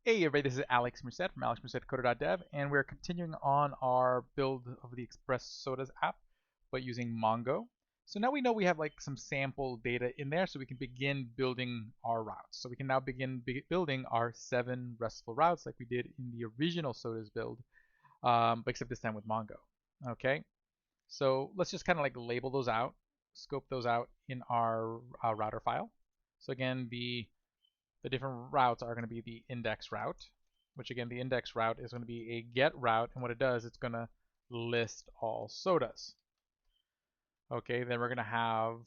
Hey everybody, this is Alex Merced from AlexMercedCoder.dev, and we're continuing on our build of the Express Sodas app, but using Mongo. So now we know we have like some sample data in there, so we can begin building our routes. So we can now begin building our 7 RESTful routes like we did in the original Sodas build, except this time with Mongo. Okay, so let's just kind of like label those out, scope those out in our router file. So again, the different routes are going to be the index route, which again, the index route is going to be a get route, and what it does, it's going to list all sodas. Okay, then we're going to have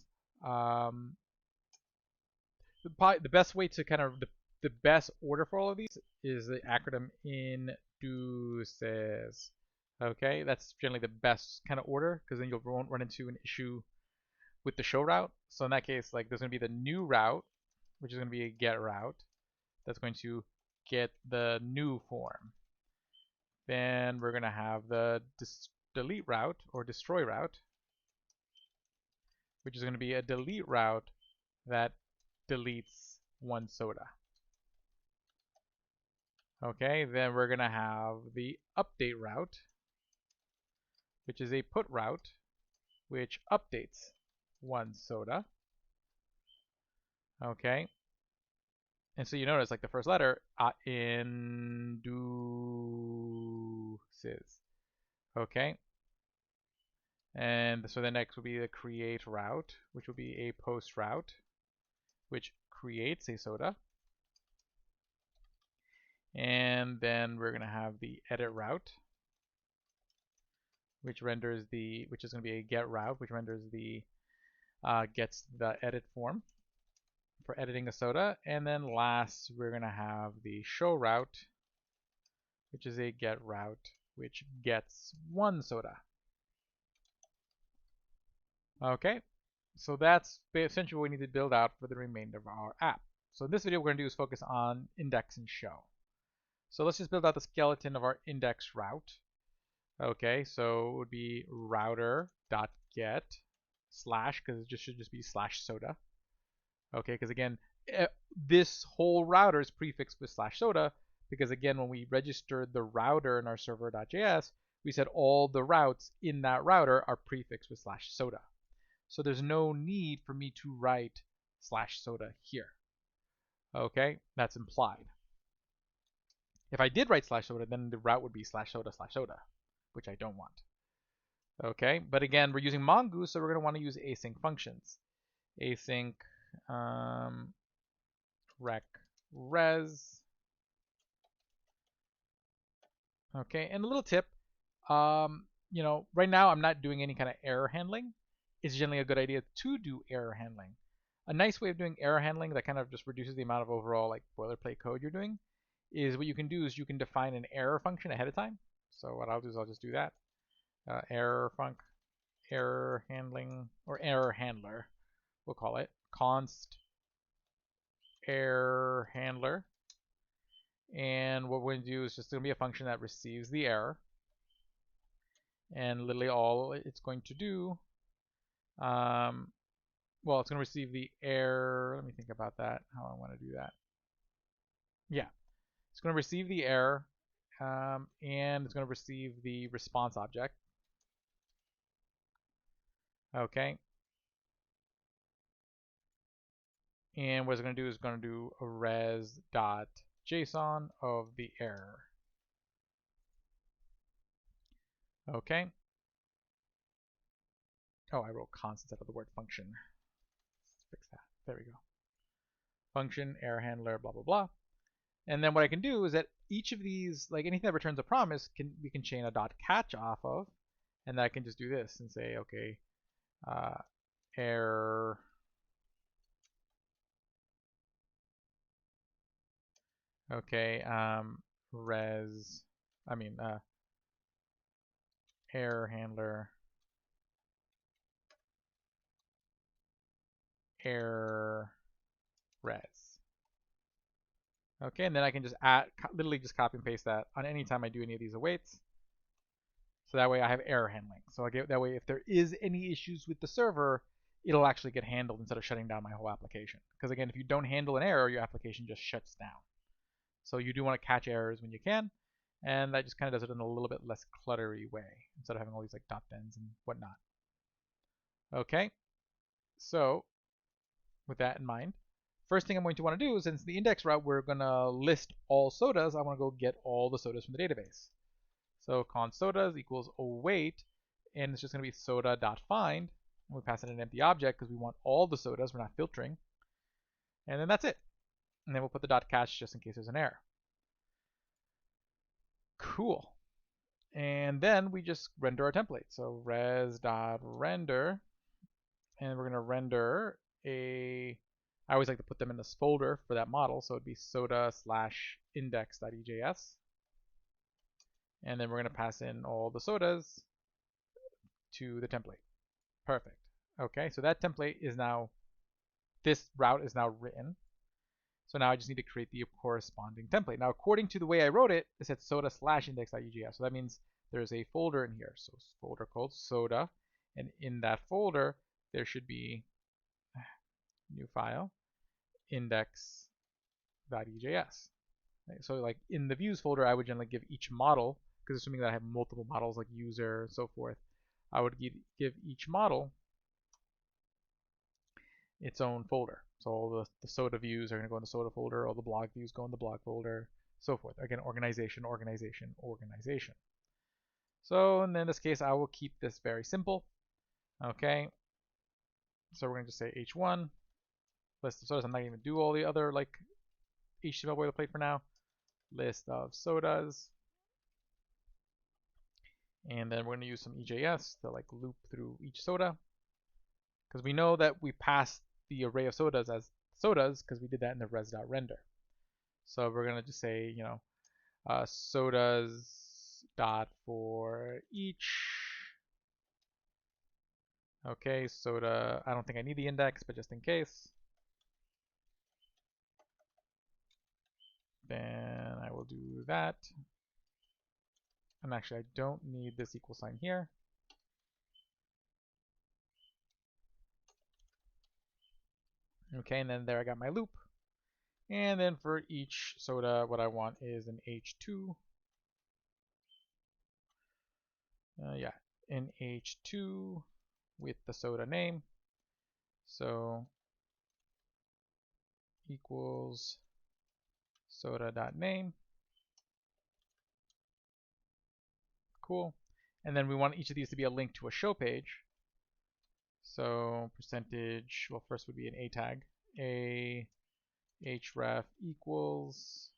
the best way to kind of the best order for all of these is the acronym INDUCES. Okay, that's generally the best kind of order because then you won't run into an issue with the show route. So in that case, like there's going to be the new route, which is going to be a get route. That's going to get the new form. Then we're going to have the delete route or destroy route, which is going to be a delete route that deletes one soda. Okay, then we're going to have the update route, which is a put route, which updates one soda. Okay, and so you notice like the first letter, INDUCES. Okay, and so the next will be the create route, which will be a post route, which creates a soda. And then we're going to have the edit route, which is going to be a get route, which renders gets the edit form for editing a soda. And then last, we're going to have the show route, which is a get route, which gets one soda. Okay, so that's essentially what we need to build out for the remainder of our app. So in this video, what we're going to do is focus on index and show. So let's just build out the skeleton of our index route. Okay, so it would be router.get slash, because it should just be slash soda. Okay, because again, this whole router is prefixed with slash soda, because again, when we registered the router in our server.js, we said all the routes in that router are prefixed with slash soda. So there's no need for me to write slash soda here. Okay, that's implied. If I did write slash soda, then the route would be slash soda, which I don't want. Okay, but again, we're using Mongo, so we're going to want to use async functions. Async rec res. Okay, and a little tip, right now I'm not doing any kind of error handling. It's generally a good idea to do error handling. A nice way of doing error handling that kind of just reduces the amount of overall like boilerplate code you're doing is what you can do is you can define an error function ahead of time. So what I'll do is I'll just do that. Error handling, or error handler, we'll call it const error handler. And what we're going to do is just going to be a function that receives the error. And literally all it's going to do, well, it's going to receive the error. Let me think about that, how I want to do that. Yeah, it's going to receive the error, and it's going to receive the response object. Okay. And what it's going to do is going to do a res.json of the error. Okay. Oh, I wrote const instead of the word function. Let's fix that. There we go. Function, error handler, blah, blah, blah. And then what I can do is that each of these, like anything that returns a promise, we can chain a dot catch off of, and I can just do this and say, okay, error. Okay, error handler, error res. Okay, and then I can just literally just copy and paste that on any time I do any of these awaits. So that way I have error handling. So that way if there is any issues with the server, it'll actually get handled instead of shutting down my whole application. Because again, if you don't handle an error, your application just shuts down. So you do want to catch errors when you can, and that just kind of does it in a little bit less cluttery way instead of having all these like dot thens and whatnot. Okay, so with that in mind, first thing I'm going to want to do, since the index route we're going to list all sodas, I want to go get all the sodas from the database. So const sodas equals await, and it's just going to be soda.find. We pass in an empty object because we want all the sodas, we're not filtering. And then that's it. And then we'll put the dot catch just in case there's an error. Cool. And then we just render our template. So res.render, and we're going to render a, I always like to put them in this folder for that model, so it'd be soda/index.ejs. And then we're going to pass in all the sodas to the template. Perfect. Okay, so that template is now, this route is now written. So now I just need to create the corresponding template. Now, according to the way I wrote it, it said soda/index.ujs. So that means there's a folder in here. So folder called soda. And in that folder, there should be new file, index.ejs. Right? So like in the views folder, I would generally give each model, because assuming that I have multiple models like user and so forth, I would give each model its own folder. So all the soda views are going to go in the soda folder, all the blog views go in the blog folder, so forth. Again, organization, organization, organization. So in this case, I will keep this very simple. Okay. So we're going to just say h1, list of sodas. I'm not going to even do all the other like HTML boilerplate for now. List of sodas. And then we're going to use some EJS to like loop through each soda. Because we know that we passed the array of sodas as sodas because we did that in the res.render. So we're going to just say, you know, sodas dot for each. Okay, soda, I don't think I need the index, but just in case. Then I will do that. And actually, I don't need this equal sign here. Okay, and then there I got my loop. And then for each soda, what I want is an H2. Yeah, an H2 with the soda name. So equals soda.name. Cool. And then we want each of these to be a link to a show page. So percentage, well, first would be an A tag. A href equals,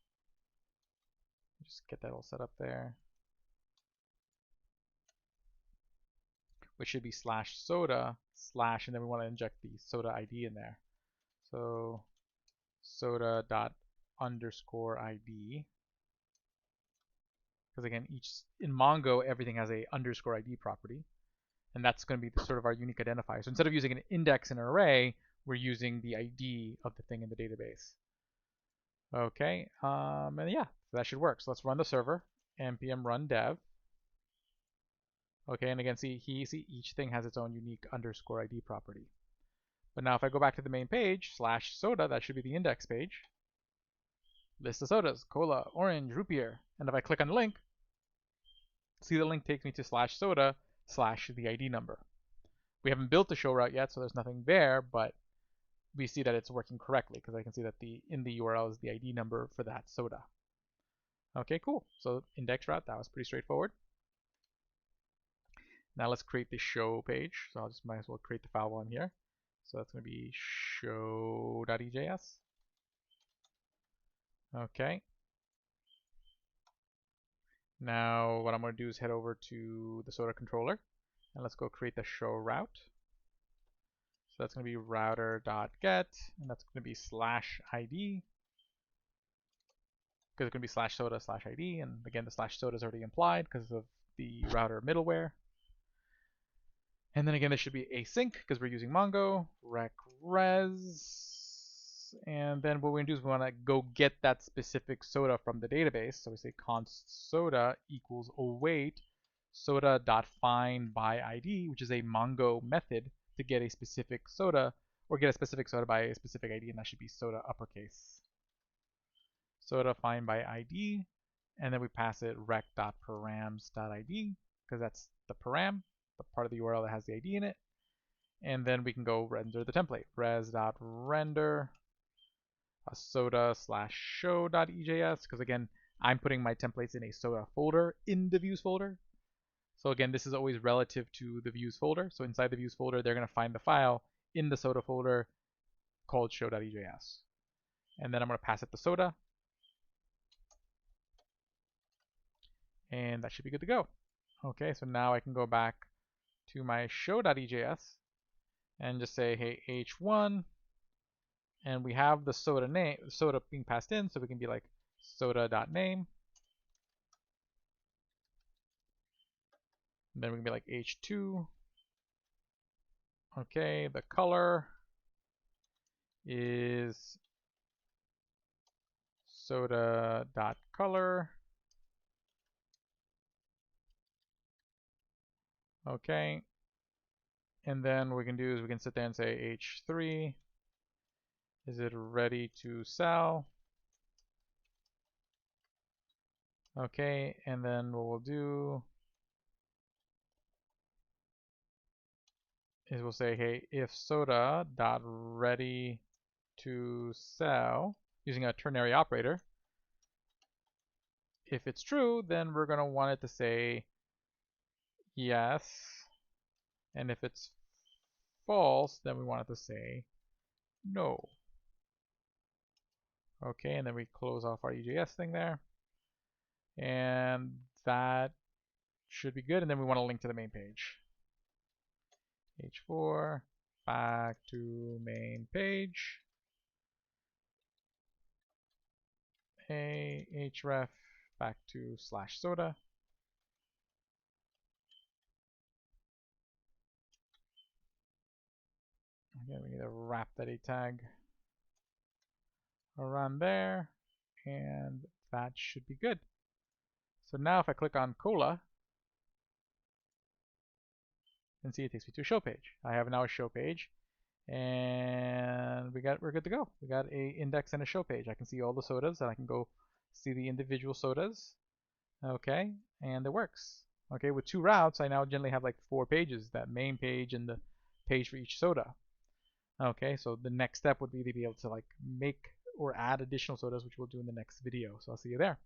just get that all set up there, which should be /soda/ and then we want to inject the soda ID in there. So soda dot underscore ID, because again, in Mongo everything has a underscore ID property, and that's going to be sort of our unique identifier. So instead of using an index in an array, we're using the ID of the thing in the database. Okay, and yeah, so that should work. So let's run the server, npm run dev. Okay, and again, see each thing has its own unique underscore ID property. But now if I go back to the main page, /soda, that should be the index page. List of sodas, cola, orange, root beer. And if I click on the link, see the link takes me to /soda/ the ID number. We haven't built the show route yet, so there's nothing there, but we see that it's working correctly because I can see that in the URL is the ID number for that soda. Okay, cool. So index route, that was pretty straightforward. Now let's create the show page. So I'll just might as well create the file while I'm here. So that's going to be show.ejs. Okay. Now what I'm going to do is head over to the soda controller and let's go create the show route. So that's going to be router.get, and that's going to be /ID, because it's going to be /soda/ID, and again the /soda is already implied because of the router middleware. And then again, this should be async because we're using Mongo, res, and then what we're going to do is we want to go get that specific soda from the database. So we say const soda equals await soda.find by ID, which is a Mongo method to get a specific soda, or get a specific soda by a specific ID, and that should be soda uppercase. soda find by ID, and then we pass it rec.params.id because that's the param, the part of the URL that has the ID in it. And then we can go render the template, res.render soda/show.ejs, because again, I'm putting my templates in a soda folder in the views folder. So again, this is always relative to the views folder. So inside the views folder, they're going to find the file in the soda folder called show.ejs. And then I'm going to pass it the soda. And that should be good to go. Okay, so now I can go back to my show.ejs and just say, hey, h1, and we have the soda name, soda being passed in, so we can be like soda.name. And then we can be like h2. Okay, the color is soda.color. Okay, and then what we can do is we can sit there and say h3, is it ready to sell? Okay, and then what we'll do is we'll say, hey, if soda.ready to sell using a ternary operator, if it's true, then we're going to want it to say yes, and if it's false, then we want it to say no. Okay, and then we close off our EJS thing there, and that should be good. And then we want to link to the main page. H4 back to main page. href back to /soda. Again, we need to wrap that a tag around there, and that should be good. So now if I click on Cola, and see it takes me to a show page. I have now a show page, and we're good to go. We got a index and a show page. I can see all the sodas, and I can go see the individual sodas. Okay, and it works. Okay, with 2 routes, I now generally have like 4 pages, that main page and the page for each soda. Okay, so the next step would be to be able to like make or add additional sodas, which we'll do in the next video. So I'll see you there.